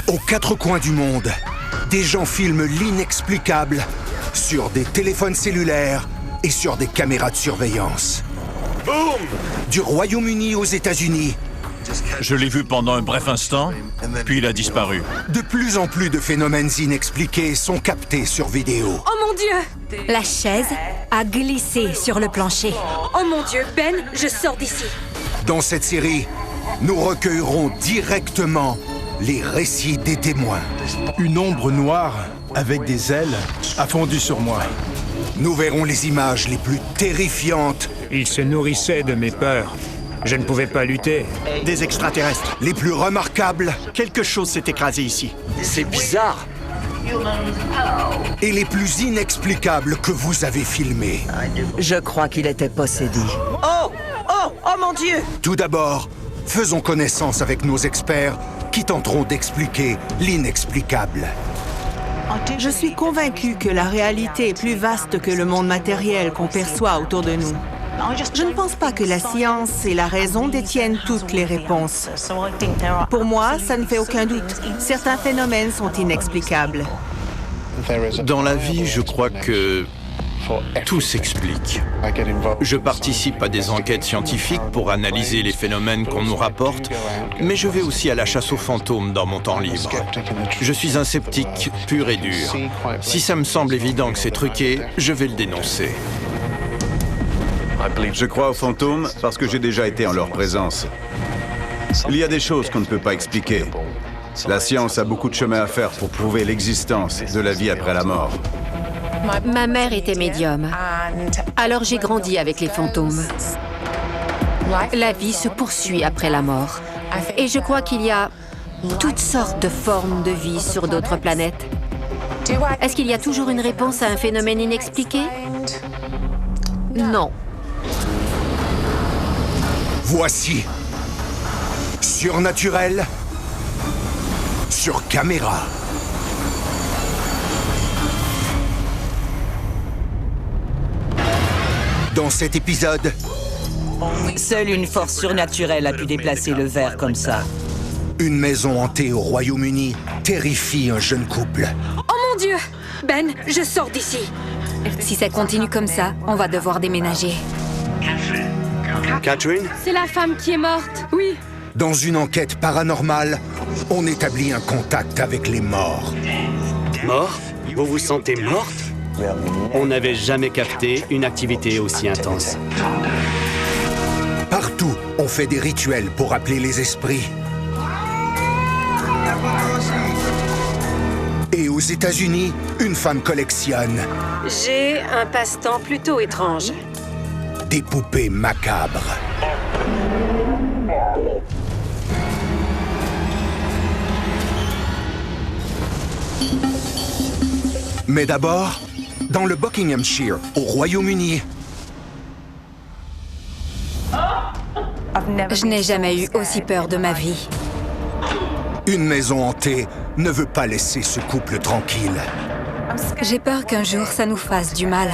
Aux quatre coins du monde, des gens filment l'inexplicable sur des téléphones cellulaires et sur des caméras de surveillance. Boum! Du Royaume-Uni aux États-Unis, Je l'ai vu pendant un bref instant, puis il a disparu. de plus en plus de phénomènes inexpliqués sont captés sur vidéo. Oh mon Dieu! La chaise a glissé sur le plancher. Oh mon Dieu, Ben, je sors d'ici. Dans cette série, nous recueillerons directement les récits des témoins. Une ombre noire avec des ailes a fondu sur moi. Nous verrons les images les plus terrifiantes, Il se nourrissait de mes peurs. Je ne pouvais pas lutter. Des extraterrestres. les plus remarquables Quelque chose s'est écrasé ici. C'est bizarre. et les plus inexplicables que vous avez filmés. Je crois qu'il était possédé. Oh! Oh! Oh mon Dieu! Tout d'abord, faisons connaissance avec nos experts qui tenteront d'expliquer l'inexplicable. Je suis convaincue que la réalité est plus vaste que le monde matériel qu'on perçoit autour de nous. Je ne pense pas que la science et la raison détiennent toutes les réponses. Pour moi, ça ne fait aucun doute. Certains phénomènes sont inexplicables. Dans la vie, je crois que tout s'explique. Je participe à des enquêtes scientifiques pour analyser les phénomènes qu'on nous rapporte, mais je vais aussi à la chasse aux fantômes dans mon temps libre. Je suis un sceptique pur et dur. Si ça me semble évident que c'est truqué, je vais le dénoncer. Je crois aux fantômes parce que j'ai déjà été en leur présence. Il y a des choses qu'on ne peut pas expliquer. La science a beaucoup de chemin à faire pour prouver l'existence de la vie après la mort. Ma mère était médium. Alors j'ai grandi avec les fantômes. La vie se poursuit après la mort. Et je crois qu'il y a toutes sortes de formes de vie sur d'autres planètes. Est-ce qu'il y a toujours une réponse à un phénomène inexpliqué? Non. Voici Surnaturel sur caméra. Dans cet épisode, Seule une force surnaturelle a pu déplacer le verre comme ça. une maison hantée au Royaume-Uni terrifie un jeune couple. Oh mon Dieu! Ben, je sors d'ici. Si ça continue comme ça, on va devoir déménager. Catherine? C'est la femme qui est morte. Oui. Dans une enquête paranormale, on établit un contact avec les morts. Mort? Vous vous sentez morte? On n'avait jamais capté une activité aussi intense. Partout, on fait des rituels pour appeler les esprits. Et aux États-Unis, une femme collectionne J'ai un passe-temps plutôt étrange. des poupées macabres. Mais d'abord, dans le Buckinghamshire, au Royaume-Uni, Je n'ai jamais eu aussi peur de ma vie. une maison hantée ne veut pas laisser ce couple tranquille. J'ai peur qu'un jour ça nous fasse du mal.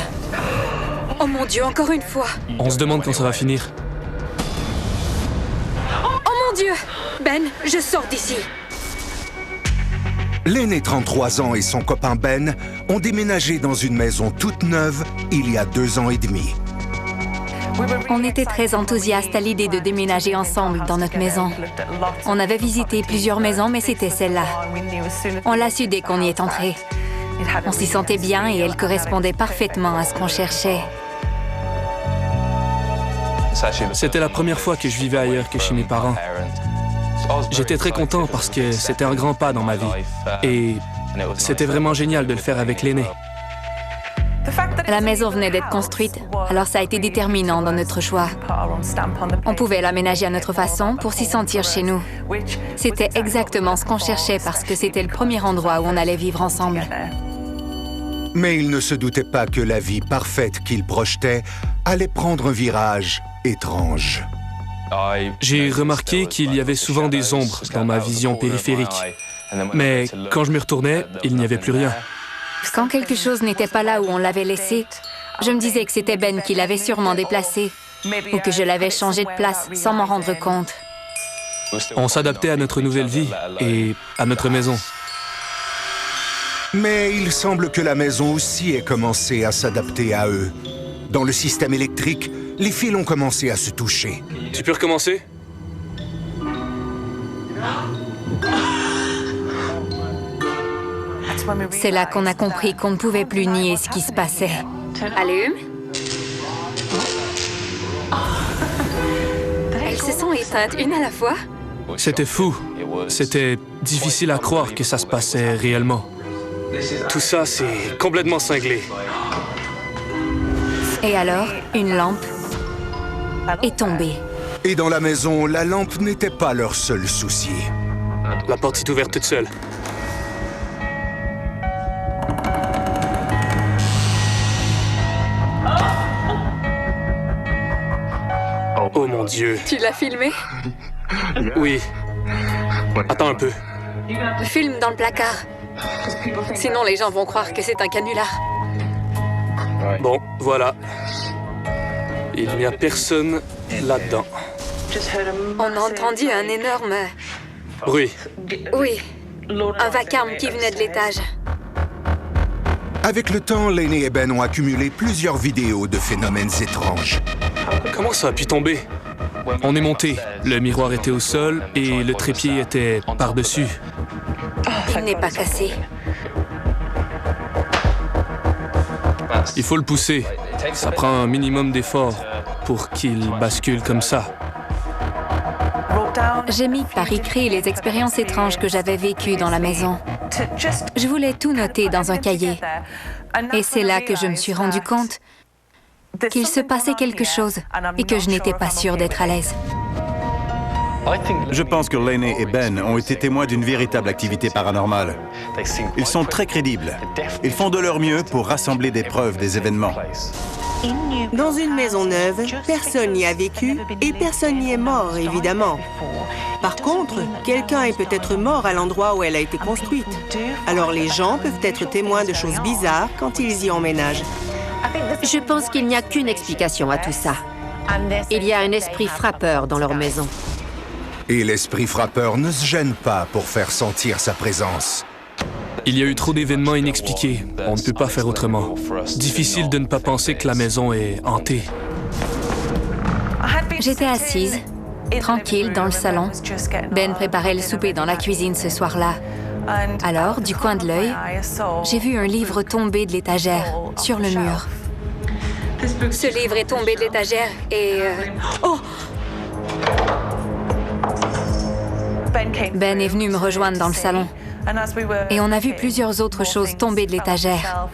Oh mon Dieu, encore une fois. On se demande quand ça va finir. Oh mon Dieu! Ben, je sors d'ici. L'aîné 33 ans et son copain Ben ont déménagé dans une maison toute neuve il y a 2 ans et demi. On était très enthousiastes à l'idée de déménager ensemble dans notre maison. On avait visité plusieurs maisons, mais c'était celle-là. On l'a su dès qu'on y est entré. On s'y sentait bien et elle correspondait parfaitement à ce qu'on cherchait. C'était la première fois que je vivais ailleurs que chez mes parents. J'étais très content parce que c'était un grand pas dans ma vie. Et c'était vraiment génial de le faire avec l'aîné. La maison venait d'être construite, alors ça a été déterminant dans notre choix. On pouvait l'aménager à notre façon pour s'y sentir chez nous. C'était exactement ce qu'on cherchait parce que c'était le premier endroit où on allait vivre ensemble. Mais il ne se doutait pas que la vie parfaite qu'il projetait allait prendre un virage étrange. J'ai remarqué qu'il y avait souvent des ombres dans ma vision périphérique. Mais quand je me retournais, il n'y avait plus rien. Quand quelque chose n'était pas là où on l'avait laissé, je me disais que c'était Ben qui l'avait sûrement déplacé ou que je l'avais changé de place sans m'en rendre compte. On s'adaptait à notre nouvelle vie et à notre maison. Mais il semble que la maison aussi ait commencé à s'adapter à eux. Dans le système électrique, les fils ont commencé à se toucher. Tu peux recommencer? C'est là qu'on a compris qu'on ne pouvait plus nier ce qui se passait. Allume. Elles se sont éteintes une à la fois. C'était fou. C'était difficile à croire que ça se passait réellement. Tout ça, c'est complètement cinglé. Et alors, une lampe est tombée. Et dans la maison, la lampe n'était pas leur seul souci. La porte s'est ouverte toute seule. Oh mon Dieu. Tu l'as filmé? Oui. Attends un peu. Filme dans le placard. Sinon, les gens vont croire que c'est un canular. Bon, voilà. Il n'y a personne là-dedans. On a entendu un énorme... Bruit. Oui, un vacarme qui venait de l'étage. Avec le temps, Lainey et Ben ont accumulé plusieurs vidéos de phénomènes étranges. Comment ça a pu tomber? On est monté. Le miroir était au sol et le trépied était par-dessus. Il n'est pas cassé. Il faut le pousser. Ça prend un minimum d'effort pour qu'il bascule comme ça. J'ai mis par écrit les expériences étranges que j'avais vécues dans la maison. Je voulais tout noter dans un cahier. Et c'est là que je me suis rendu compte qu'il se passait quelque chose et que je n'étais pas sûre d'être à l'aise. Je pense que Lainey et Ben ont été témoins d'une véritable activité paranormale. Ils sont très crédibles. Ils font de leur mieux pour rassembler des preuves des événements. Dans une maison neuve, personne n'y a vécu et personne n'y est mort, évidemment. Par contre, quelqu'un est peut-être mort à l'endroit où elle a été construite. Alors les gens peuvent être témoins de choses bizarres quand ils y emménagent. Je pense qu'il n'y a qu'une explication à tout ça. Il y a un esprit frappeur dans leur maison. Et l'esprit frappeur ne se gêne pas pour faire sentir sa présence. Il y a eu trop d'événements inexpliqués. On ne peut pas faire autrement. Difficile de ne pas penser que la maison est hantée. J'étais assise, tranquille, dans le salon. Ben préparait le souper dans la cuisine ce soir-là. Alors, du coin de l'œil, j'ai vu un livre tomber de l'étagère, sur le mur. Ce livre est tombé de l'étagère et... Oh! Ben est venu me rejoindre dans le salon. Et on a vu plusieurs autres choses tomber de l'étagère.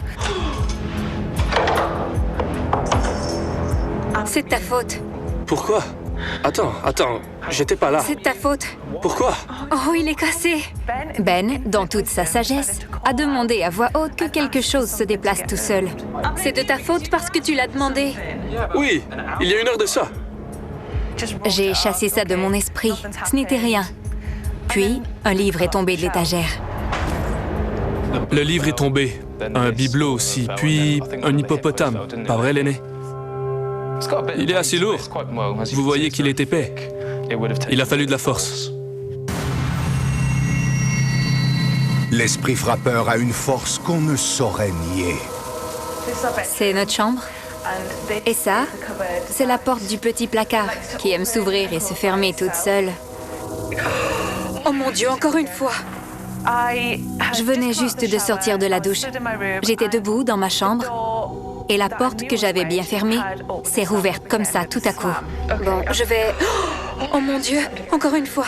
C'est de ta faute. Pourquoi? Attends, j'étais pas là. C'est de ta faute. Pourquoi? Oh, il est cassé. Ben, dans toute sa sagesse, a demandé à voix haute que quelque chose se déplace tout seul. C'est de ta faute parce que tu l'as demandé. Oui, il y a une heure de ça. J'ai chassé ça de mon esprit. Ce n'était rien. Puis, un livre est tombé de l'étagère. Le livre est tombé. Un bibelot aussi, puis un hippopotame. Pas vrai, l'aîné? Il est assez lourd. Vous voyez qu'il est épais. Il a fallu de la force. L'esprit frappeur a une force qu'on ne saurait nier. C'est notre chambre. Et ça, c'est la porte du petit placard qui aime s'ouvrir et se fermer toute seule. Oh mon Dieu, encore une fois. Je venais juste de sortir de la douche. J'étais debout dans ma chambre et la porte que j'avais bien fermée s'est rouverte comme ça tout à coup. Bon, je vais... Oh mon Dieu, encore une fois.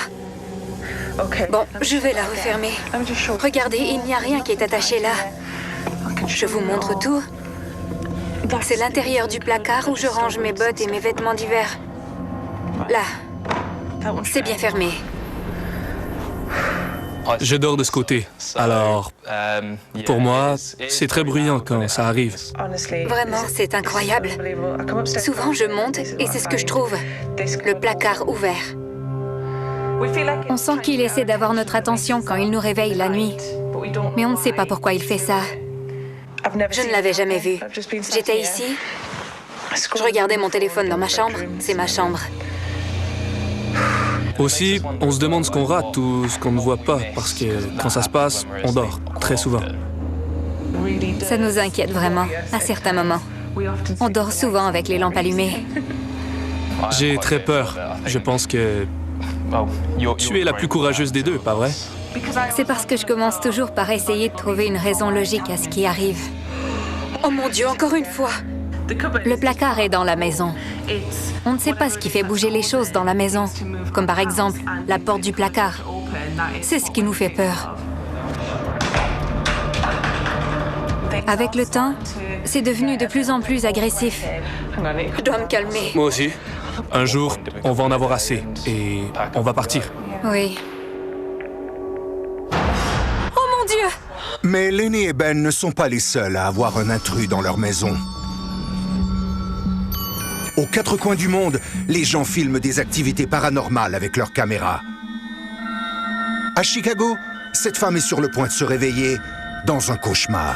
Bon, je vais la refermer. Regardez, il n'y a rien qui est attaché là. Je vous montre tout. C'est l'intérieur du placard où je range mes bottes et mes vêtements d'hiver. Là. C'est bien fermé. Je dors de ce côté. Alors, pour moi, c'est très bruyant quand ça arrive. Vraiment, c'est incroyable. Souvent, je monte et c'est ce que je trouve. Le placard ouvert. On sent qu'il essaie d'avoir notre attention quand il nous réveille la nuit. Mais on ne sait pas pourquoi il fait ça. Je ne l'avais jamais vu. J'étais ici. Je regardais mon téléphone dans ma chambre. C'est ma chambre. Aussi, on se demande ce qu'on rate ou ce qu'on ne voit pas, parce que quand ça se passe, on dort, très souvent. Ça nous inquiète vraiment, à certains moments. On dort souvent avec les lampes allumées. J'ai très peur. Je pense que tu es la plus courageuse des deux, pas vrai? C'est parce que je commence toujours par essayer de trouver une raison logique à ce qui arrive. Oh mon Dieu, encore une fois! Le placard est dans la maison. On ne sait pas ce qui fait bouger les choses dans la maison, comme par exemple la porte du placard. C'est ce qui nous fait peur. Avec le temps, c'est devenu de plus en plus agressif. Je dois me calmer. Moi aussi. Un jour, on va en avoir assez et on va partir. Oui. Oh mon Dieu! Mais Lenny et Ben ne sont pas les seuls à avoir un intrus dans leur maison. Aux quatre coins du monde, les gens filment des activités paranormales avec leurs caméras. À Chicago, cette femme est sur le point de se réveiller dans un cauchemar.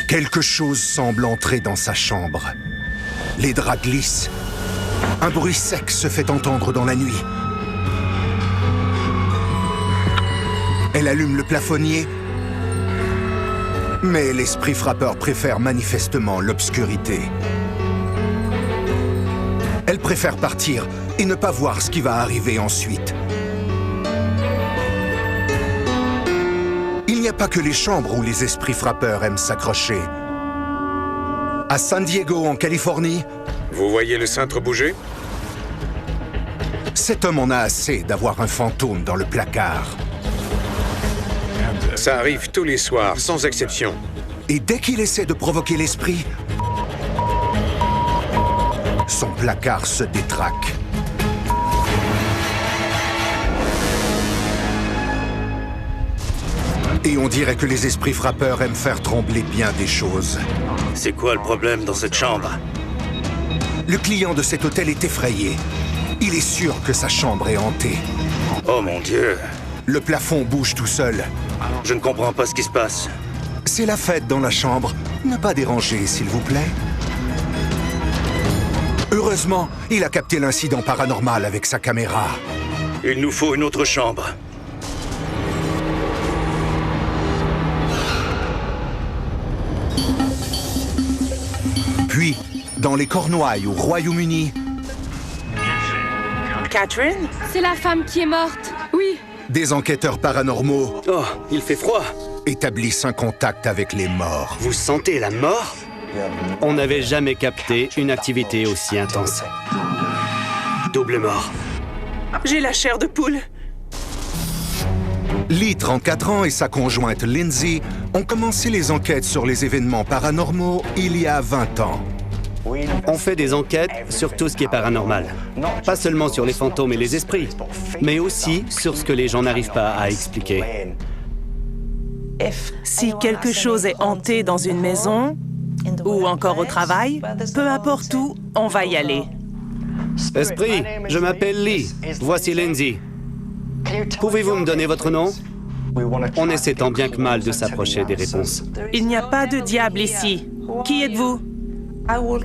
Quelque chose semble entrer dans sa chambre. Les draps glissent. Un bruit sec se fait entendre dans la nuit. Elle allume le plafonnier, mais l'esprit frappeur préfère manifestement l'obscurité. Elle préfère partir et ne pas voir ce qui va arriver ensuite. Il n'y a pas que les chambres où les esprits frappeurs aiment s'accrocher. À San Diego, en Californie... Vous voyez le cintre bouger? Cet homme en a assez d'avoir un fantôme dans le placard. Ça arrive tous les soirs, sans exception. Et dès qu'il essaie de provoquer l'esprit, son placard se détraque. Et on dirait que les esprits frappeurs aiment faire trembler bien des choses. C'est quoi le problème dans cette chambre? Le client de cet hôtel est effrayé. Il est sûr que sa chambre est hantée. Oh mon Dieu! Le plafond bouge tout seul. Je ne comprends pas ce qui se passe. C'est la fête dans la chambre. Ne pas déranger, s'il vous plaît. Heureusement, il a capté l'incident paranormal avec sa caméra. Il nous faut une autre chambre. Puis, dans les Cornouailles, au Royaume-Uni... Catherine? C'est la femme qui est morte. Oui. Des enquêteurs paranormaux... Oh, il fait froid. ...établissent un contact avec les morts. Vous sentez la mort? On n'avait jamais capté une activité aussi intense. Double mort. J'ai la chair de poule. Lee, 34 ans, et sa conjointe Lindsay ont commencé les enquêtes sur les événements paranormaux il y a 20 ans. On fait des enquêtes sur tout ce qui est paranormal. Pas seulement sur les fantômes et les esprits, mais aussi sur ce que les gens n'arrivent pas à expliquer. Si quelque chose est hanté dans une maison, ou encore au travail, peu importe où, on va y aller. Esprit, je m'appelle Lee. Voici Lindsay. Pouvez-vous me donner votre nom? On essaie tant bien que mal de s'approcher des réponses. Il n'y a pas de diable ici. Qui êtes-vous?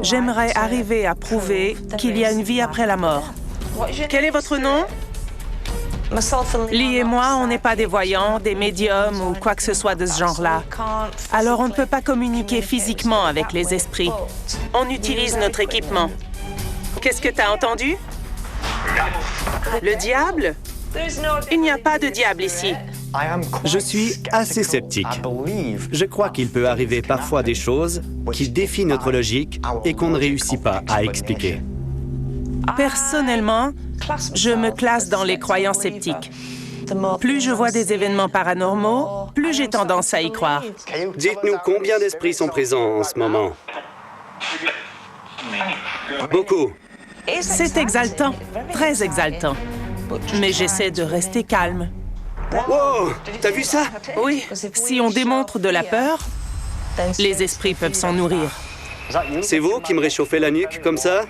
J'aimerais arriver à prouver qu'il y a une vie après la mort. Quel est votre nom? Lee et moi, on n'est pas des voyants, des médiums ou quoi que ce soit de ce genre-là. Alors on ne peut pas communiquer physiquement avec les esprits. On utilise notre équipement. Qu'est-ce que t'as entendu? Le diable? Il n'y a pas de diable ici. Je suis assez sceptique. Je crois qu'il peut arriver parfois des choses qui défient notre logique et qu'on ne réussit pas à expliquer. Personnellement, je me classe dans les croyants sceptiques. Plus je vois des événements paranormaux, plus j'ai tendance à y croire. Dites-nous combien d'esprits sont présents en ce moment? Beaucoup. C'est exaltant, très exaltant. Mais j'essaie de rester calme. Wow! T'as vu ça? Oui, si on démontre de la peur, les esprits peuvent s'en nourrir. C'est vous qui me réchauffez la nuque comme ça?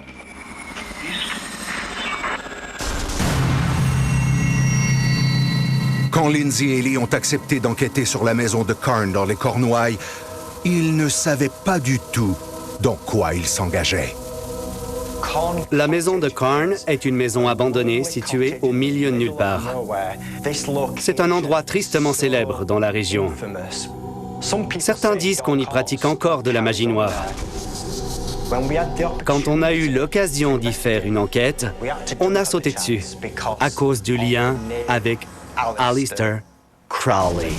Quand Lindsay et Lee ont accepté d'enquêter sur la maison de Carn dans les Cornouailles, ils ne savaient pas du tout dans quoi ils s'engageaient. La maison de Karn est une maison abandonnée située au milieu de nulle part. C'est un endroit tristement célèbre dans la région. Certains disent qu'on y pratique encore de la magie noire. Quand on a eu l'occasion d'y faire une enquête, on a sauté dessus à cause du lien avec Aleister Crowley.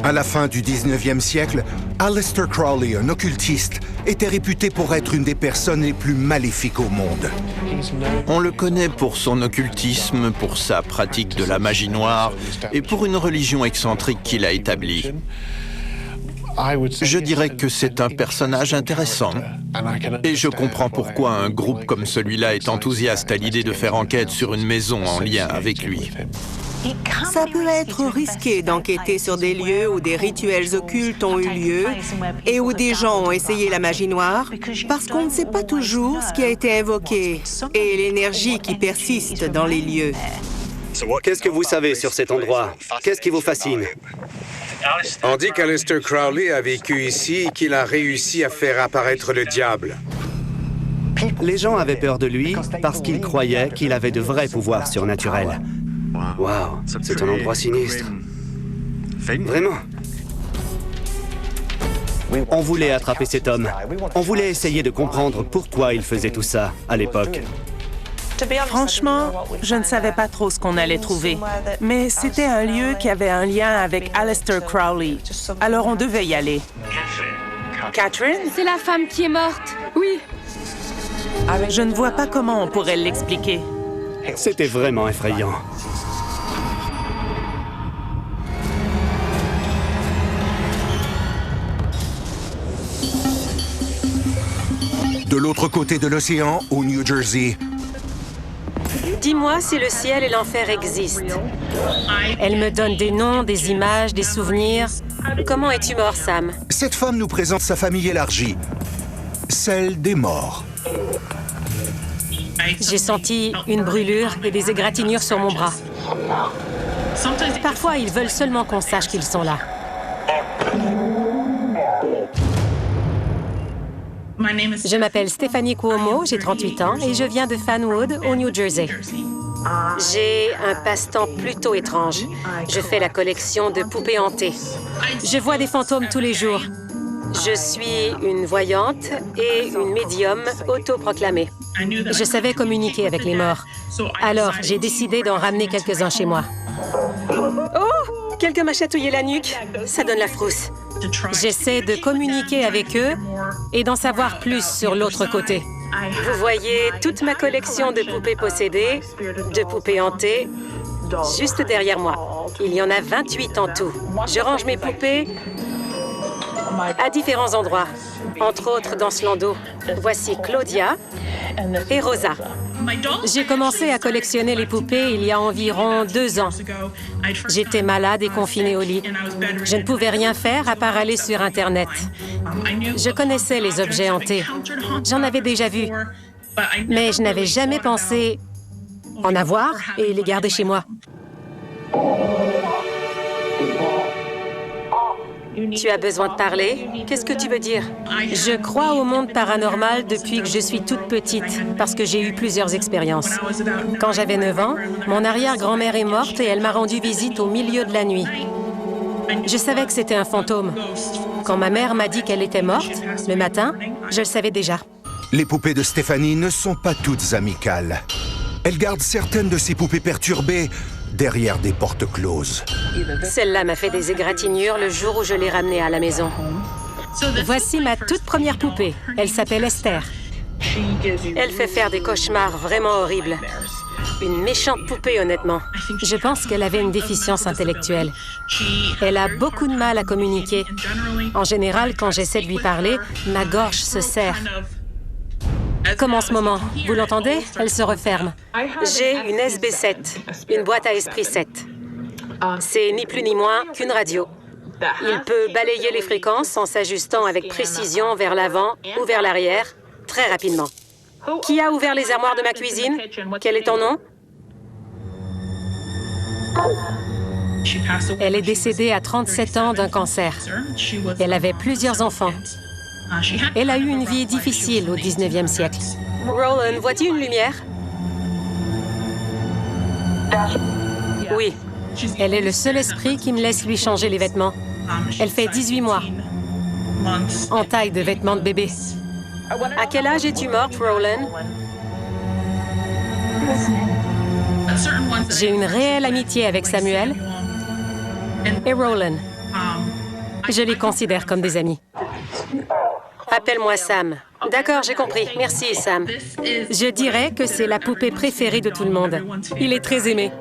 À la fin du 19e siècle, Aleister Crowley, un occultiste, était réputé pour être une des personnes les plus maléfiques au monde. On le connaît pour son occultisme, pour sa pratique de la magie noire et pour une religion excentrique qu'il a établie. Je dirais que c'est un personnage intéressant. Et je comprends pourquoi un groupe comme celui-là est enthousiaste à l'idée de faire enquête sur une maison en lien avec lui. Ça peut être risqué d'enquêter sur des lieux où des rituels occultes ont eu lieu et où des gens ont essayé la magie noire parce qu'on ne sait pas toujours ce qui a été invoqué et l'énergie qui persiste dans les lieux. Qu'est-ce que vous savez sur cet endroit? Qu'est-ce qui vous fascine? On dit qu'Aleister Crowley a vécu ici et qu'il a réussi à faire apparaître le diable. Les gens avaient peur de lui parce qu'ils croyaient qu'il avait de vrais pouvoirs surnaturels. Waouh, c'est un endroit sinistre. Vraiment. On voulait attraper cet homme. On voulait essayer de comprendre pourquoi il faisait tout ça à l'époque. Franchement, je ne savais pas trop ce qu'on allait trouver. Mais c'était un lieu qui avait un lien avec Aleister Crowley. Alors on devait y aller. Catherine? C'est la femme qui est morte. Oui. Je ne vois pas comment on pourrait l'expliquer. C'était vraiment effrayant. De l'autre côté de l'océan, au New Jersey, dis-moi si le ciel et l'enfer existent. Elle me donne des noms, des images, des souvenirs. Comment es-tu mort, Sam? cette femme nous présente sa famille élargie, celle des morts. J'ai senti une brûlure et des égratignures sur mon bras. Parfois, ils veulent seulement qu'on sache qu'ils sont là. Je m'appelle Stéphanie Cuomo, j'ai 38 ans et je viens de Fanwood, au New Jersey. J'ai un passe-temps plutôt étrange. Je fais la collection de poupées hantées. Je vois des fantômes tous les jours. Je suis une voyante et une médium autoproclamée. Je savais communiquer avec les morts. Alors, j'ai décidé d'en ramener quelques-uns chez moi. Oh! Quelqu'un m'a chatouillé la nuque. Ça donne la frousse. J'essaie de communiquer avec eux et d'en savoir plus sur l'autre côté. Vous voyez toute ma collection de poupées possédées, de poupées hantées, juste derrière moi. Il y en a 28 en tout. Je range mes poupées à différents endroits, entre autres dans ce landau. Voici Claudia et Rosa. J'ai commencé à collectionner les poupées il y a environ 2 ans. J'étais malade et confinée au lit. Je ne pouvais rien faire à part aller sur Internet. Je connaissais les objets hantés. J'en avais déjà vu. Mais je n'avais jamais pensé en avoir et les garder chez moi. Tu as besoin de parler? Qu'est-ce que tu veux dire? Je crois au monde paranormal depuis que je suis toute petite, parce que j'ai eu plusieurs expériences. Quand j'avais 9 ans, mon arrière-grand-mère est morte et elle m'a rendu visite au milieu de la nuit. Je savais que c'était un fantôme. Quand ma mère m'a dit qu'elle était morte, le matin, je le savais déjà. Les poupées de Stéphanie ne sont pas toutes amicales. Elle garde certaines de ses poupées perturbées derrière des portes closes. Celle-là m'a fait des égratignures le jour où je l'ai ramenée à la maison. Voici ma toute première poupée. Elle s'appelle Esther. Elle fait faire des cauchemars vraiment horribles. Une méchante poupée, honnêtement. Je pense qu'elle avait une déficience intellectuelle. Elle a beaucoup de mal à communiquer. En général, quand j'essaie de lui parler, ma gorge se serre. Comme en ce moment. Vous l'entendez? Elle se referme. J'ai une SB7, une boîte à esprit 7. C'est ni plus ni moins qu'une radio. Il peut balayer les fréquences en s'ajustant avec précision vers l'avant ou vers l'arrière, très rapidement. Qui a ouvert les armoires de ma cuisine? Quel est ton nom? Elle est décédée à 37 ans d'un cancer. Elle avait plusieurs enfants. Elle a eu une vie difficile au 19e siècle. Roland, vois-tu une lumière? Oui. Elle est le seul esprit qui me laisse lui changer les vêtements. Elle fait 18 mois. En taille de vêtements de bébé. À quel âge es-tu morte, Roland? J'ai une réelle amitié avec Samuel et Roland. Je les considère comme des amis. Appelle-moi Sam. D'accord, j'ai compris. Merci, Sam. Je dirais que c'est la poupée préférée de tout le monde. Il est très aimé.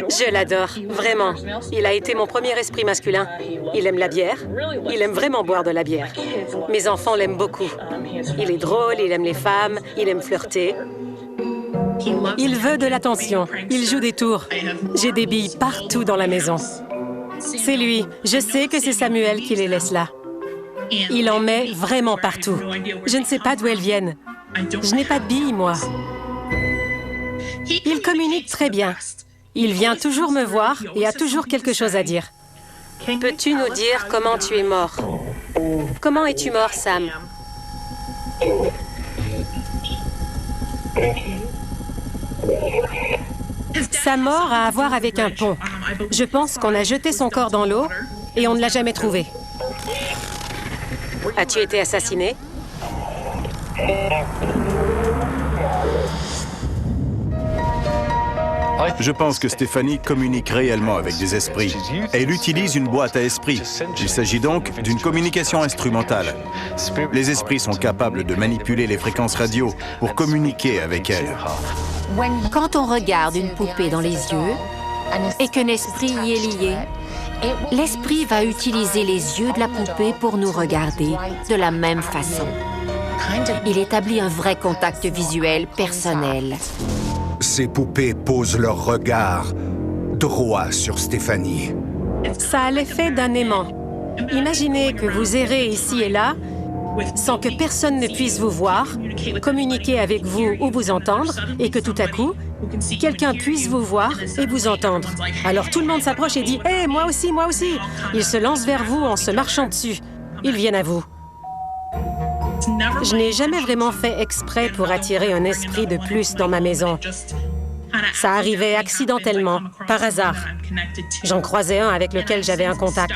Je l'adore, vraiment. Il a été mon premier esprit masculin. Il aime la bière. Il aime vraiment boire de la bière. Mes enfants l'aiment beaucoup. Il est drôle, il aime les femmes, il aime flirter. Il veut de l'attention. Il joue des tours. J'ai des billes partout dans la maison. C'est lui. Je sais que c'est Samuel qui les laisse là. Il en met vraiment partout. Je ne sais pas d'où elles viennent. Je n'ai pas de billes, moi. Il communique très bien. Il vient toujours me voir et a toujours quelque chose à dire. Peux-tu nous dire comment tu es mort? Comment es-tu mort, Sam? Sa mort a à voir avec un pont. Je pense qu'on a jeté son corps dans l'eau et on ne l'a jamais trouvé. As-tu été assassiné? Je pense que Stéphanie communique réellement avec des esprits. Elle utilise une boîte à esprits. Il s'agit donc d'une communication instrumentale. Les esprits sont capables de manipuler les fréquences radio pour communiquer avec elle. Quand on regarde une poupée dans les yeux et qu'un esprit y est lié, l'esprit va utiliser les yeux de la poupée pour nous regarder de la même façon. Il établit un vrai contact visuel personnel. Ces poupées posent leur regard droit sur Stéphanie. Ça a l'effet d'un aimant. Imaginez que vous errez ici et là, sans que personne ne puisse vous voir, communiquer avec vous ou vous entendre, et que tout à coup, quelqu'un puisse vous voir et vous entendre. Alors tout le monde s'approche et dit « Hé, moi aussi, moi aussi !» Ils se lancent vers vous en se marchant dessus. Ils viennent à vous. Je n'ai jamais vraiment fait exprès pour attirer un esprit de plus dans ma maison. Ça arrivait accidentellement, par hasard. J'en croisais un avec lequel j'avais un contact.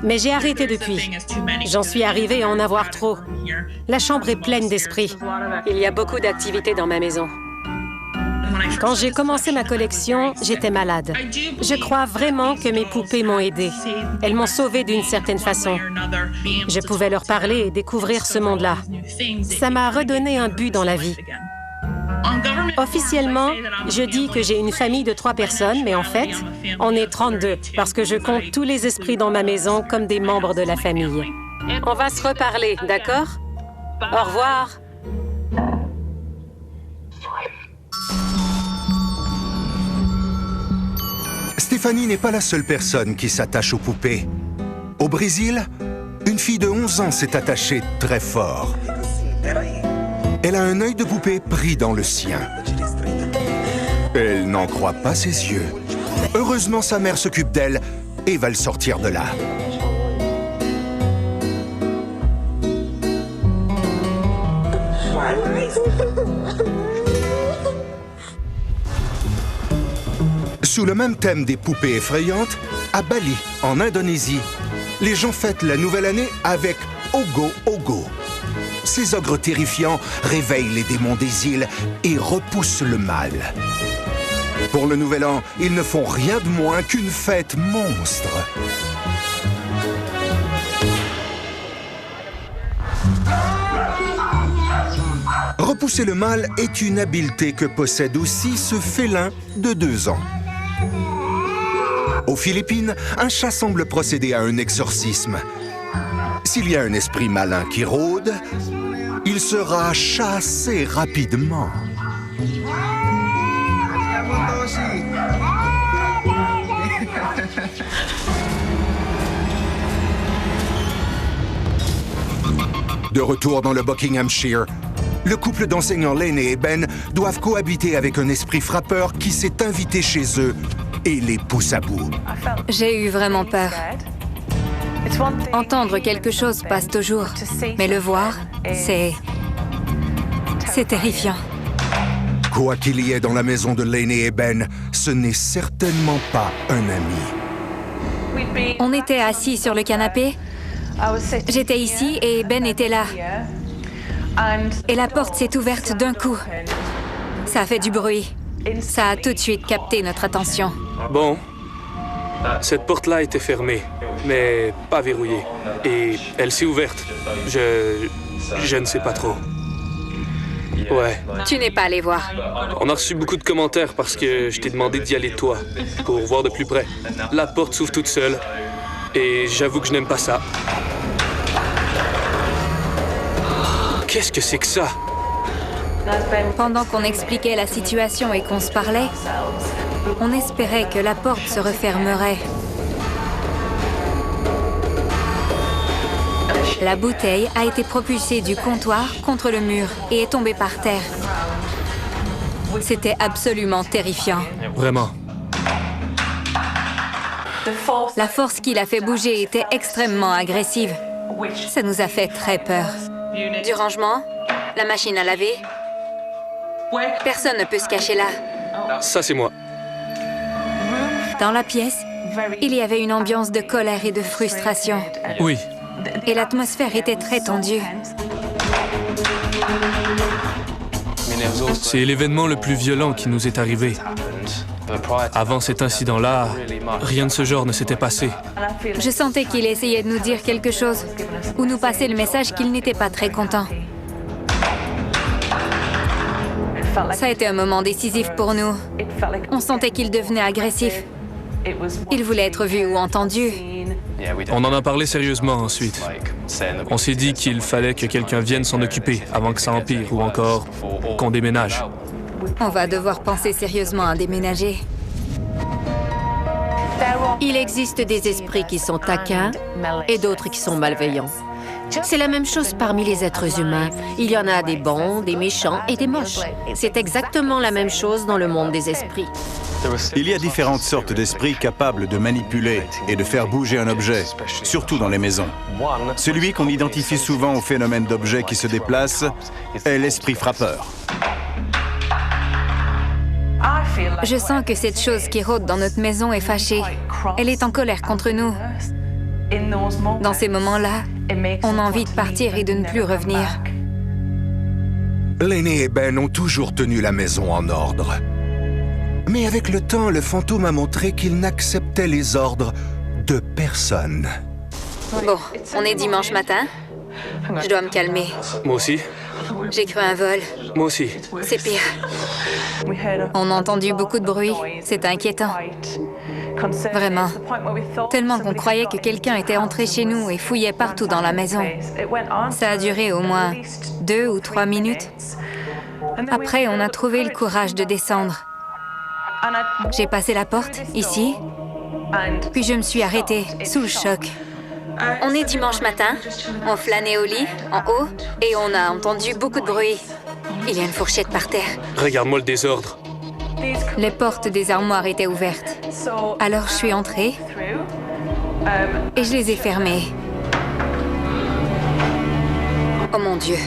Mais j'ai arrêté depuis. J'en suis arrivée à en avoir trop. La chambre est pleine d'esprits. Il y a beaucoup d'activités dans ma maison. Quand j'ai commencé ma collection, j'étais malade. Je crois vraiment que mes poupées m'ont aidée. Elles m'ont sauvée d'une certaine façon. Je pouvais leur parler et découvrir ce monde-là. Ça m'a redonné un but dans la vie. Officiellement, je dis que j'ai une famille de 3 personnes, mais en fait, on est 32, parce que je compte tous les esprits dans ma maison comme des membres de la famille. On va se reparler, d'accord? Au revoir. Stéphanie n'est pas la seule personne qui s'attache aux poupées. Au Brésil, une fille de 11 ans s'est attachée très fort. Elle a un œil de poupée pris dans le sien. Elle n'en croit pas ses yeux. Heureusement, sa mère s'occupe d'elle et va le sortir de là. Sous le même thème des poupées effrayantes, à Bali, en Indonésie, les gens fêtent la nouvelle année avec Ogo Ogo. Ces ogres terrifiants réveillent les démons des îles et repoussent le mal. Pour le nouvel an, ils ne font rien de moins qu'une fête monstre. Repousser le mal est une habileté que possède aussi ce félin de 2 ans. Aux Philippines, un chat semble procéder à un exorcisme. S'il y a un esprit malin qui rôde, il sera chassé rapidement. De retour dans le Buckinghamshire, le couple d'enseignants Lane et Eben doivent cohabiter avec un esprit frappeur qui s'est invité chez eux et les pousse à bout. J'ai eu vraiment peur. Entendre quelque chose passe toujours, mais le voir, c'est terrifiant. Quoi qu'il y ait dans la maison de Laney et Ben, ce n'est certainement pas un ami. On était assis sur le canapé. J'étais ici et Ben était là. Et la porte s'est ouverte d'un coup. Ça a fait du bruit. Ça a tout de suite capté notre attention. Bon, cette porte-là était fermée, mais pas verrouillée. Et elle s'est ouverte. Je ne sais pas trop. Ouais. Tu n'es pas allé voir. On a reçu beaucoup de commentaires parce que je t'ai demandé d'y aller toi, pour voir de plus près. La porte s'ouvre toute seule, et j'avoue que je n'aime pas ça. Qu'est-ce que c'est que ça? Pendant qu'on expliquait la situation et qu'on se parlait, on espérait que la porte se refermerait. La bouteille a été propulsée du comptoir contre le mur et est tombée par terre. C'était absolument terrifiant. Vraiment. La force qui l'a fait bouger était extrêmement agressive. Ça nous a fait très peur. Du rangement, la machine à laver. Personne ne peut se cacher là. Ça, c'est moi. Dans la pièce, il y avait une ambiance de colère et de frustration. Oui. Et l'atmosphère était très tendue. C'est l'événement le plus violent qui nous est arrivé. Avant cet incident-là, rien de ce genre ne s'était passé. Je sentais qu'il essayait de nous dire quelque chose, ou nous passer le message qu'il n'était pas très content. Ça a été un moment décisif pour nous. On sentait qu'il devenait agressif. Il voulait être vu ou entendu. On en a parlé sérieusement ensuite. On s'est dit qu'il fallait que quelqu'un vienne s'en occuper avant que ça empire ou encore qu'on déménage. On va devoir penser sérieusement à déménager. Il existe des esprits qui sont taquins et d'autres qui sont malveillants. C'est la même chose parmi les êtres humains. Il y en a des bons, des méchants et des moches. C'est exactement la même chose dans le monde des esprits. Il y a différentes sortes d'esprits capables de manipuler et de faire bouger un objet, surtout dans les maisons. Celui qu'on identifie souvent au phénomène d'objets qui se déplacent est l'esprit frappeur. Je sens que cette chose qui rôde dans notre maison est fâchée. Elle est en colère contre nous. Dans ces moments-là, on a envie de partir et de ne plus revenir. Laney et Ben ont toujours tenu la maison en ordre. Mais avec le temps, le fantôme a montré qu'il n'acceptait les ordres de personne. Bon, on est dimanche matin. Je dois me calmer. Moi aussi. J'ai cru un vol. Moi aussi. C'est pire. On a entendu beaucoup de bruit. C'est inquiétant. Vraiment. Tellement qu'on croyait que quelqu'un était entré chez nous et fouillait partout dans la maison. Ça a duré au moins 2 ou 3 minutes. Après, on a trouvé le courage de descendre. J'ai passé la porte, ici, puis je me suis arrêtée, sous le choc. On est dimanche matin, on flânait au lit, en haut, et on a entendu beaucoup de bruit. Il y a une fourchette par terre. Regarde-moi le désordre. Les portes des armoires étaient ouvertes. Alors je suis entrée, et je les ai fermées. Oh mon Dieu!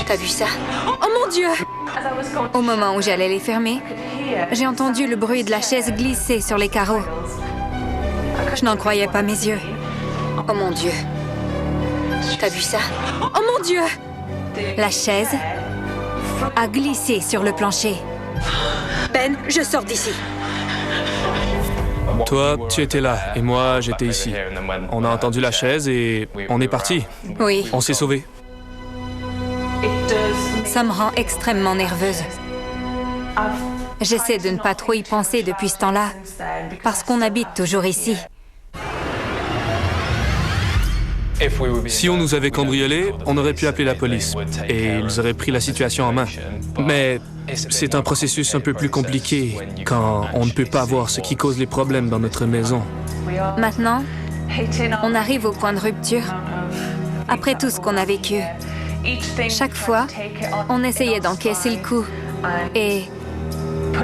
T'as vu ça? Oh mon Dieu! Au moment où j'allais les fermer, j'ai entendu le bruit de la chaise glisser sur les carreaux. Je n'en croyais pas mes yeux. Oh mon Dieu! T'as vu ça? Oh mon Dieu! La chaise a glissé sur le plancher. Ben, je sors d'ici. Toi, tu étais là, et moi, j'étais ici. On a entendu la chaise et on est parti. Oui. On s'est sauvés. Ça me rend extrêmement nerveuse. J'essaie de ne pas trop y penser depuis ce temps-là, parce qu'on habite toujours ici. Si on nous avait cambriolés, on aurait pu appeler la police et ils auraient pris la situation en main. Mais c'est un processus un peu plus compliqué quand on ne peut pas voir ce qui cause les problèmes dans notre maison. Maintenant, on arrive au point de rupture. Après tout ce qu'on a vécu, chaque fois, on essayait d'encaisser le coup et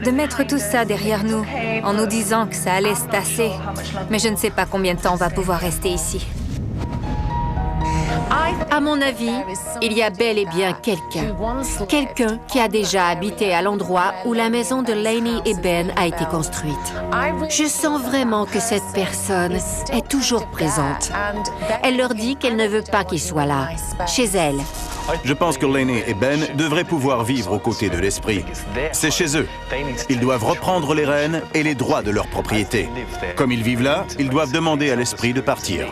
de mettre tout ça derrière nous, en nous disant que ça allait se tasser. Mais je ne sais pas combien de temps on va pouvoir rester ici. À mon avis, il y a bel et bien quelqu'un qui a déjà habité à l'endroit où la maison de Lainey et Ben a été construite. Je sens vraiment que cette personne est toujours présente. Elle leur dit qu'elle ne veut pas qu'ils soient là, chez elle. Je pense que Lainey et Ben devraient pouvoir vivre aux côtés de l'esprit. C'est chez eux. Ils doivent reprendre les rênes et les droits de leur propriété. Comme ils vivent là, ils doivent demander à l'esprit de partir.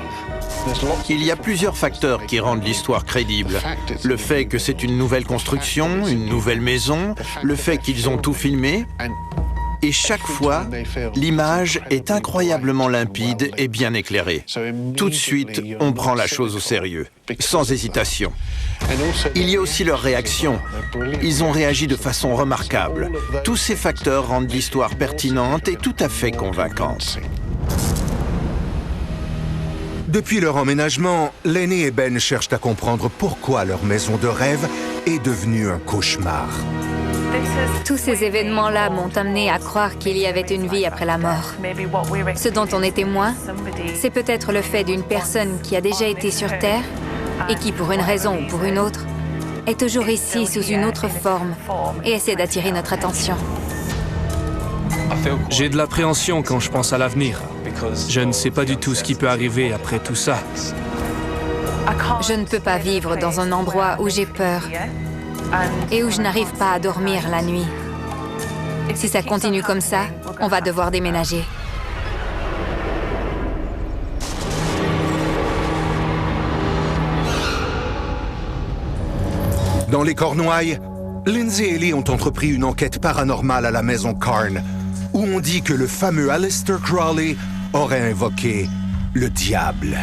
Il y a plusieurs facteurs qui rendent l'histoire crédible. Le fait que c'est une nouvelle construction, une nouvelle maison, le fait qu'ils ont tout filmé. Et chaque fois, l'image est incroyablement limpide et bien éclairée. Tout de suite, on prend la chose au sérieux, sans hésitation. Il y a aussi leur réaction. Ils ont réagi de façon remarquable. Tous ces facteurs rendent l'histoire pertinente et tout à fait convaincante. Depuis leur emménagement, Lainey et Ben cherchent à comprendre pourquoi leur maison de rêve est devenue un cauchemar. Tous ces événements-là m'ont amené à croire qu'il y avait une vie après la mort. Ce dont on est témoin, c'est peut-être le fait d'une personne qui a déjà été sur Terre et qui, pour une raison ou pour une autre, est toujours ici sous une autre forme et essaie d'attirer notre attention. J'ai de l'appréhension quand je pense à l'avenir. Je ne sais pas du tout ce qui peut arriver après tout ça. Je ne peux pas vivre dans un endroit où j'ai peur et où je n'arrive pas à dormir la nuit. Si ça continue comme ça, on va devoir déménager. Dans les Cornouailles, Lindsay et Lee ont entrepris une enquête paranormale à la maison Carn, où on dit que le fameux Aleister Crowley aurait invoqué le diable.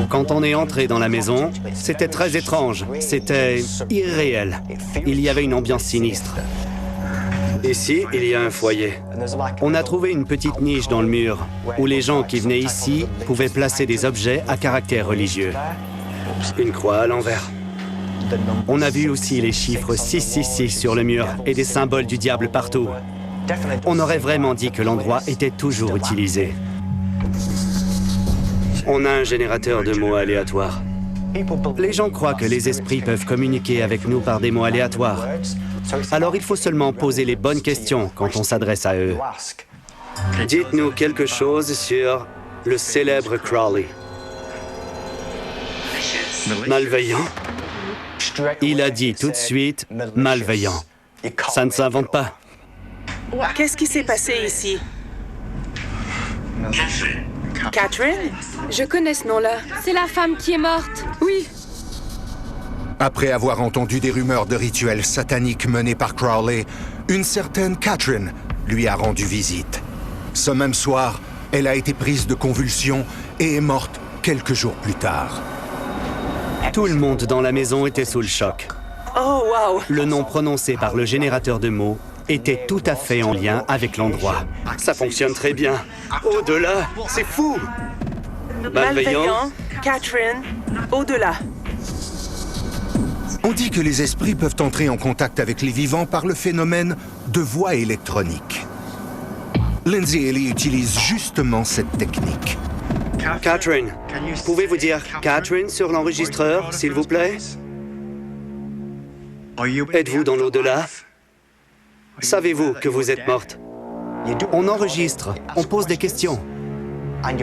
Quand on est entré dans la maison, c'était très étrange, c'était irréel. Il y avait une ambiance sinistre. Ici, il y a un foyer. On a trouvé une petite niche dans le mur, où les gens qui venaient ici pouvaient placer des objets à caractère religieux. Une croix à l'envers. On a vu aussi les chiffres 666 sur le mur et des symboles du diable partout. On aurait vraiment dit que l'endroit était toujours utilisé. On a un générateur de mots aléatoires. Les gens croient que les esprits peuvent communiquer avec nous par des mots aléatoires. Alors il faut seulement poser les bonnes questions quand on s'adresse à eux. Dites-nous quelque chose sur le célèbre Crowley. Malveillant? Il a dit tout de suite « malveillant ». Ça ne s'invente pas. Qu'est-ce qui s'est passé ici? Catherine? Je connais ce nom-là. C'est la femme qui est morte. Oui. Après avoir entendu des rumeurs de rituels sataniques menés par Crowley, une certaine Catherine lui a rendu visite. Ce même soir, elle a été prise de convulsions et est morte quelques jours plus tard. Tout le monde dans la maison était sous le choc. Oh, wow! Le nom prononcé par le générateur de mots était tout à fait en lien avec l'endroit. Ça fonctionne très bien. Au-delà, c'est fou! Malveillant, Catherine, au-delà. On dit que les esprits peuvent entrer en contact avec les vivants par le phénomène de voix électronique. Lindsay et Lee utilisent justement cette technique. Catherine, pouvez-vous dire Catherine sur l'enregistreur, s'il vous plaît? Êtes-vous dans l'au-delà? Savez-vous que vous êtes morte? On enregistre, on pose des questions.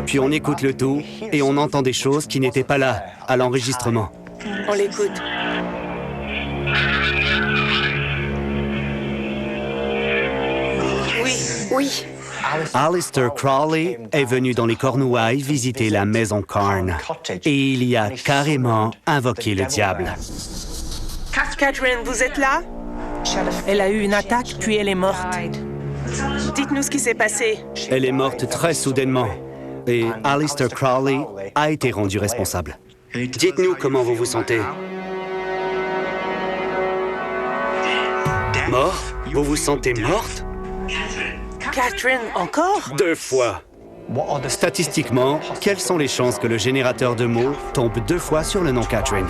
Puis on écoute le tout et on entend des choses qui n'étaient pas là, à l'enregistrement. On l'écoute. Oui. Oui. Aleister Crowley est venu dans les Cornouailles visiter la maison Carn. Et il y a carrément invoqué le diable. Catherine, vous êtes là? Elle a eu une attaque, puis elle est morte. Dites-nous ce qui s'est passé. Elle est morte très soudainement. Et Aleister Crowley a été rendu responsable. Dites-nous comment vous vous sentez. Mort? Vous vous sentez morte? Catherine, encore? 2 fois. Statistiquement, quelles sont les chances que le générateur de mots tombe 2 fois sur le nom Catherine?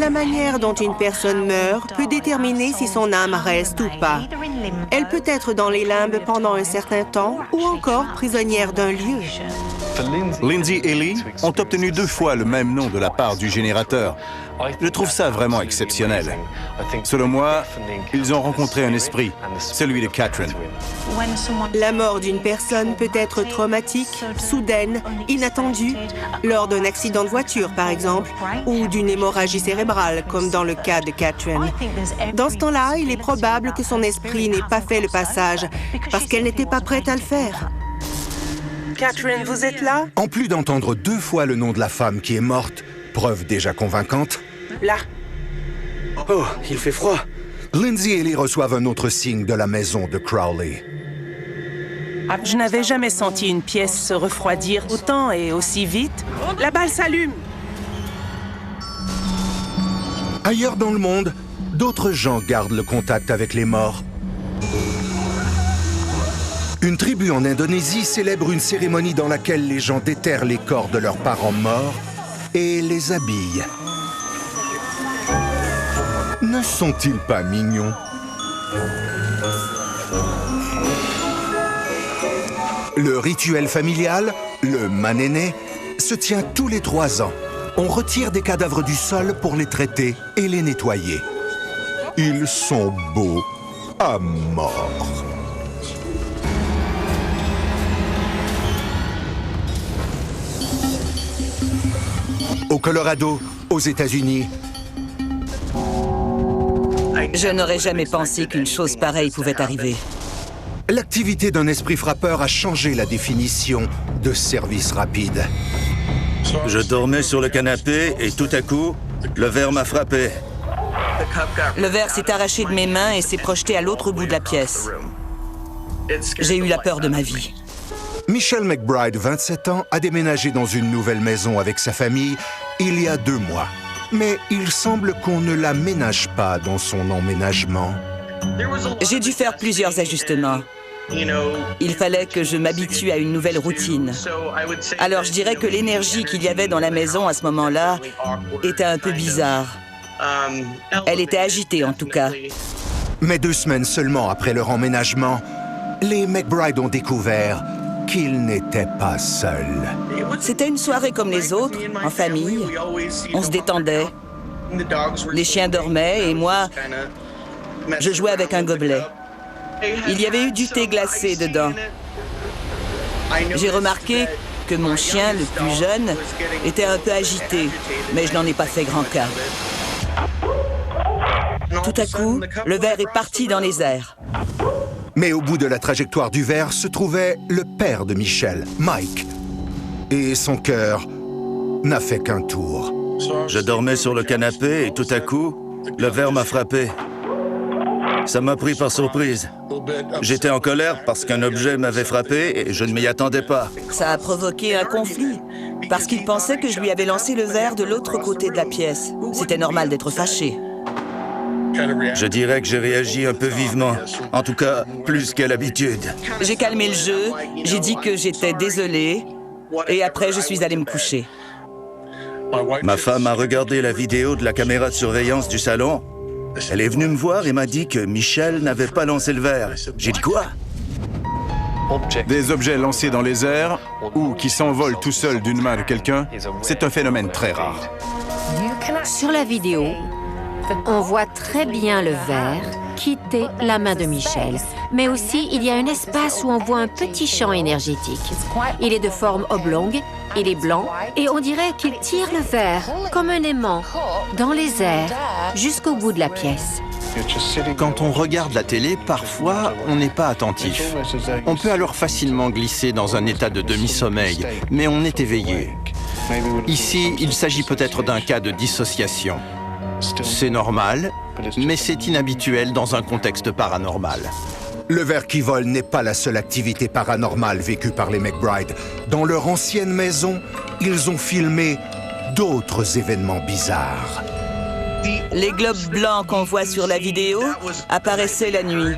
La manière dont une personne meurt peut déterminer si son âme reste ou pas. Elle peut être dans les limbes pendant un certain temps ou encore prisonnière d'un lieu. Lindsay et Lee ont obtenu 2 fois le même nom de la part du générateur. Je trouve ça vraiment exceptionnel. Selon moi, ils ont rencontré un esprit, celui de Catherine. La mort d'une personne peut être traumatique, soudaine, inattendue, lors d'un accident de voiture par exemple, ou d'une hémorragie cérébrale, comme dans le cas de Catherine. Dans ce temps-là, il est probable que son esprit n'ait pas fait le passage, parce qu'elle n'était pas prête à le faire. Catherine, vous êtes là? En plus d'entendre 2 fois le nom de la femme qui est morte, preuve déjà convaincante. Là. Oh, il fait froid. Lindsay et Lee reçoivent un autre signe de la maison de Crowley. Je n'avais jamais senti une pièce se refroidir autant et aussi vite. La balle s'allume. Ailleurs dans le monde, d'autres gens gardent le contact avec les morts. Une tribu en Indonésie célèbre une cérémonie dans laquelle les gens déterrent les corps de leurs parents morts et les habillent. Ne sont-ils pas mignons? Le rituel familial, le manene, se tient tous les 3 ans. On retire des cadavres du sol pour les traiter et les nettoyer. Ils sont beaux à mort. Au Colorado, aux États-Unis. Je n'aurais jamais pensé qu'une chose pareille pouvait arriver. L'activité d'un esprit frappeur a changé la définition de service rapide. Je dormais sur le canapé et tout à coup, le verre m'a frappé. Le verre s'est arraché de mes mains et s'est projeté à l'autre bout de la pièce. J'ai eu la peur de ma vie. Michelle McBride, 27 ans, a déménagé dans une nouvelle maison avec sa famille il y a 2 mois. Mais il semble qu'on ne la ménage pas dans son emménagement. J'ai dû faire plusieurs ajustements. Il fallait que je m'habitue à une nouvelle routine. Alors je dirais que l'énergie qu'il y avait dans la maison à ce moment-là était un peu bizarre. Elle était agitée en tout cas. Mais 2 semaines seulement après leur emménagement, les McBride ont découvert qu'ils n'étaient pas seuls. C'était une soirée comme les autres, en famille. On se détendait. Les chiens dormaient et moi, je jouais avec un gobelet. Il y avait eu du thé glacé dedans. J'ai remarqué que mon chien, le plus jeune, était un peu agité, mais je n'en ai pas fait grand cas. Tout à coup, le verre est parti dans les airs. Mais au bout de la trajectoire du verre se trouvait le père de Michelle, Mike. Et son cœur n'a fait qu'un tour. Je dormais sur le canapé et tout à coup, le verre m'a frappé. Ça m'a pris par surprise. J'étais en colère parce qu'un objet m'avait frappé et je ne m'y attendais pas. Ça a provoqué un conflit, parce qu'il pensait que je lui avais lancé le verre de l'autre côté de la pièce. C'était normal d'être fâché. Je dirais que j'ai réagi un peu vivement. En tout cas, plus qu'à l'habitude. J'ai calmé le jeu, j'ai dit que j'étais désolée, et après je suis allée me coucher. Ma femme a regardé la vidéo de la caméra de surveillance du salon. Elle est venue me voir et m'a dit que Michelle n'avait pas lancé le verre. J'ai dit quoi? Des objets lancés dans les airs ou qui s'envolent tout seuls d'une main de quelqu'un, c'est un phénomène très rare. Sur la vidéo, on voit très bien le verre quitter la main de Michelle. Mais aussi, il y a un espace où on voit un petit champ énergétique. Il est de forme oblongue, il est blanc, et on dirait qu'il tire le verre, comme un aimant, dans les airs, jusqu'au bout de la pièce. Quand on regarde la télé, parfois, on n'est pas attentif. On peut alors facilement glisser dans un état de demi-sommeil, mais on est éveillé. Ici, il s'agit peut-être d'un cas de dissociation. C'est normal, mais c'est inhabituel dans un contexte paranormal. Le verre qui vole n'est pas la seule activité paranormale vécue par les McBride. Dans leur ancienne maison, ils ont filmé d'autres événements bizarres. Les globes blancs qu'on voit sur la vidéo apparaissaient la nuit.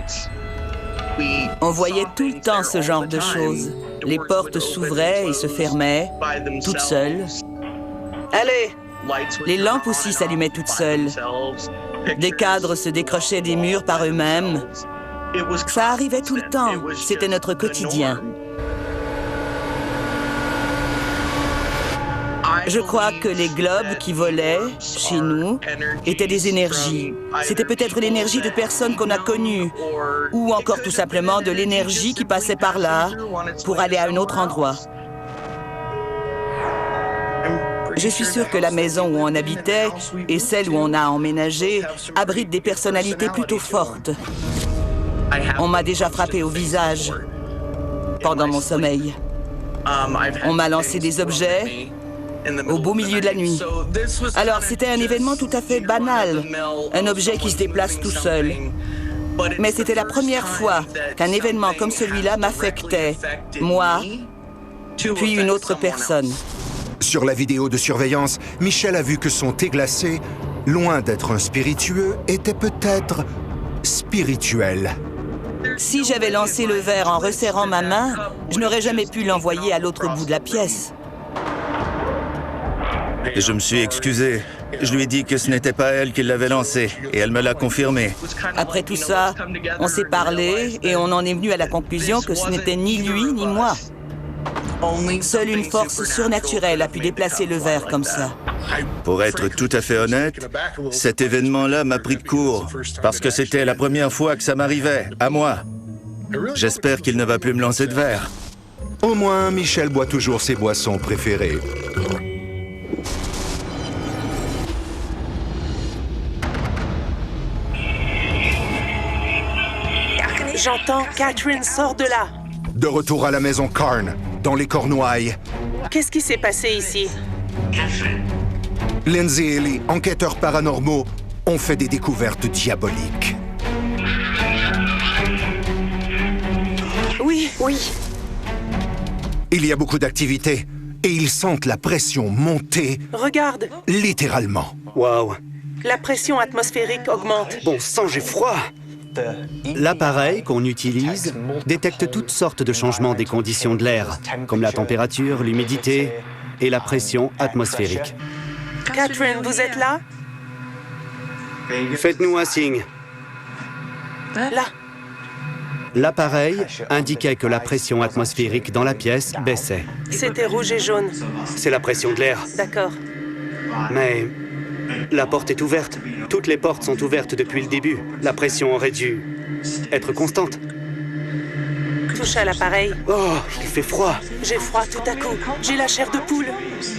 On voyait tout le temps ce genre de choses. Les portes s'ouvraient et se fermaient, toutes seules. « Allez, Les lampes aussi s'allumaient toutes seules. Des cadres se décrochaient des murs par eux-mêmes. Ça arrivait tout le temps. C'était notre quotidien. Je crois que les globes qui volaient, chez nous, étaient des énergies. C'était peut-être l'énergie de personnes qu'on a connues, ou encore tout simplement de l'énergie qui passait par là pour aller à un autre endroit. Je suis sûre que la maison où on habitait et celle où on a emménagé abritent des personnalités plutôt fortes. On m'a déjà frappé au visage pendant mon sommeil. On m'a lancé des objets au beau milieu de la nuit. Alors, c'était un événement tout à fait banal, un objet qui se déplace tout seul. Mais c'était la première fois qu'un événement comme celui-là m'affectait, moi, puis une autre personne. Sur la vidéo de surveillance, Michel a vu que son thé glacé, loin d'être un spiritueux, était peut-être spirituel. Si j'avais lancé le verre en resserrant ma main, je n'aurais jamais pu l'envoyer à l'autre bout de la pièce. Je me suis excusé. Je lui ai dit que ce n'était pas elle qui l'avait lancé, et elle me l'a confirmé. Après tout ça, on s'est parlé et on en est venu à la conclusion que ce n'était ni lui ni moi. Seule une force surnaturelle a pu déplacer le verre comme ça. Pour être tout à fait honnête, cet événement-là m'a pris de court, parce que c'était la première fois que ça m'arrivait, à moi. J'espère qu'il ne va plus me lancer de verre. Au moins, Michel boit toujours ses boissons préférées. J'entends Catherine sort de là. De retour à la maison Carn, dans les Cornouailles. Qu'est-ce qui s'est passé ici? Lindsay et Lee, enquêteurs paranormaux, ont fait des découvertes diaboliques. Oui. Il y a beaucoup d'activités et ils sentent la pression monter. Regarde. Littéralement. Waouh. La pression atmosphérique augmente. Bon sang, j'ai froid. L'appareil qu'on utilise détecte toutes sortes de changements des conditions de l'air, comme la température, l'humidité et la pression atmosphérique. Catherine, vous êtes là? Faites-nous un signe. Là. L'appareil indiquait que la pression atmosphérique dans la pièce baissait. C'était rouge et jaune. C'est la pression de l'air. D'accord. Mais la porte est ouverte. Toutes les portes sont ouvertes depuis le début. La pression aurait dû être constante. Touche à l'appareil. Oh, il fait froid. J'ai froid tout à coup. J'ai la chair de poule.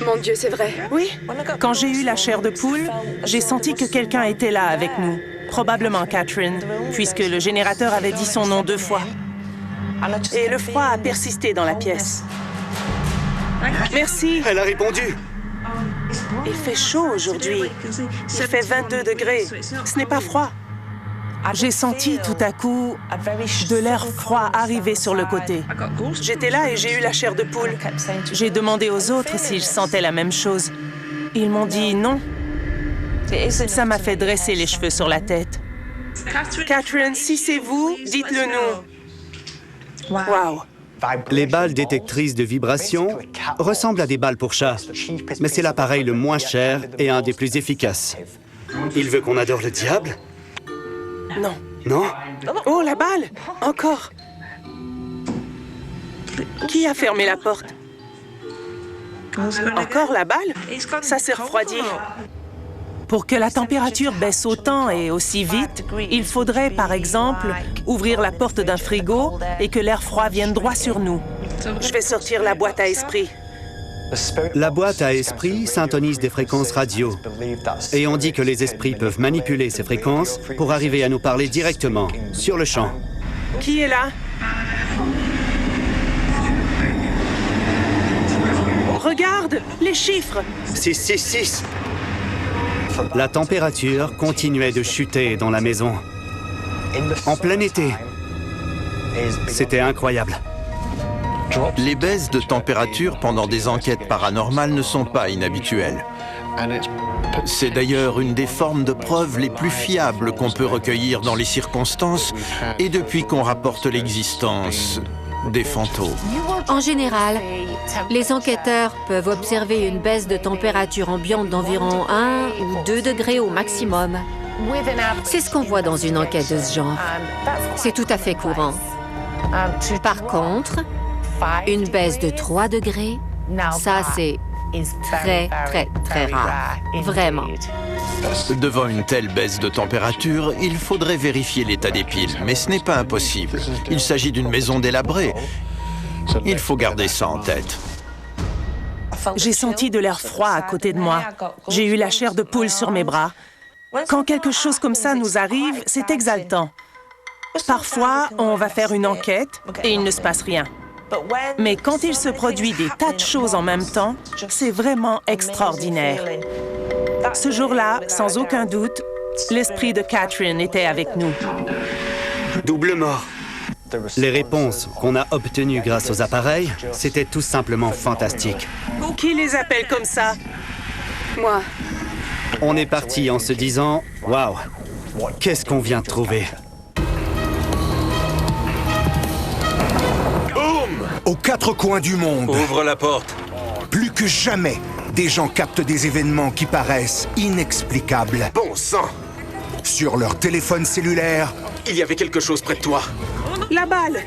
Mon Dieu, c'est vrai. Oui. Quand j'ai eu la chair de poule, j'ai senti que quelqu'un était là avec nous. Probablement Catherine, puisque le générateur avait dit son nom 2 fois. Et le froid a persisté dans la pièce. Merci. Elle a répondu. Il fait chaud aujourd'hui. Il fait 22 degrés. Ce n'est pas froid. J'ai senti tout à coup de l'air froid arriver sur le côté. J'étais là et j'ai eu la chair de poule. J'ai demandé aux autres s'ils sentaient la même chose. Ils m'ont dit non. Ça m'a fait dresser les cheveux sur la tête. Catherine, si c'est vous, dites-le nous. Wow. Les balles détectrices de vibrations ressemblent à des balles pour chat, mais c'est l'appareil le moins cher et un des plus efficaces. Il veut qu'on adore le diable? Non. Non? Oh, la balle! Encore! Qui a fermé la porte? Encore la balle? Ça s'est refroidi. Pour que la température baisse autant et aussi vite, il faudrait, par exemple, ouvrir la porte d'un frigo et que l'air froid vienne droit sur nous. Je vais sortir la boîte à esprit. La boîte à esprit syntonise des fréquences radio. Et on dit que les esprits peuvent manipuler ces fréquences pour arriver à nous parler directement, sur le champ. Qui est là? Regarde, les chiffres! 666. La température continuait de chuter dans la maison. En plein été. C'était incroyable. Les baisses de température pendant des enquêtes paranormales ne sont pas inhabituelles. C'est d'ailleurs une des formes de preuves les plus fiables qu'on peut recueillir dans les circonstances et depuis qu'on rapporte l'existence Des fantômes. En général, les enquêteurs peuvent observer une baisse de température ambiante d'environ 1 ou 2 degrés au maximum. C'est ce qu'on voit dans une enquête de ce genre. C'est tout à fait courant. Par contre, une baisse de 3 degrés, ça c'est très, très, très rare. Vraiment. Devant une telle baisse de température, il faudrait vérifier l'état des piles, mais ce n'est pas impossible. Il s'agit d'une maison délabrée. Il faut garder ça en tête. J'ai senti de l'air froid à côté de moi. J'ai eu la chair de poule sur mes bras. Quand quelque chose comme ça nous arrive, c'est exaltant. Parfois, on va faire une enquête et il ne se passe rien. Mais quand il se produit des tas de choses en même temps, c'est vraiment extraordinaire. Ce jour-là, sans aucun doute, l'esprit de Catherine était avec nous. Double mort. Les réponses qu'on a obtenues grâce aux appareils, c'était tout simplement fantastique. Qui les appelle comme ça? Moi. On est parti en se disant « Waouh, qu'est-ce qu'on vient de trouver ?» Boum! Aux quatre coins du monde. Ouvre la porte. Plus que jamais, des gens captent des événements qui paraissent inexplicables. Bon sang! Sur leur téléphone cellulaire. Il y avait quelque chose près de toi. La balle!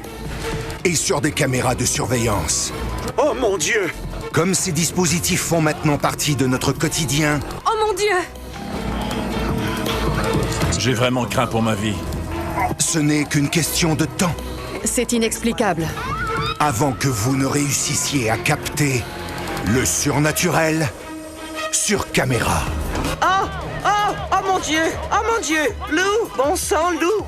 Et sur des caméras de surveillance. Oh mon Dieu! Comme ces dispositifs font maintenant partie de notre quotidien. Oh mon Dieu! J'ai vraiment craint pour ma vie. Ce n'est qu'une question de temps. C'est inexplicable. Avant que vous ne réussissiez à capter le surnaturel sur caméra. Oh! Oh! Oh mon Dieu! Oh mon Dieu! Lou! Bon sang, Lou!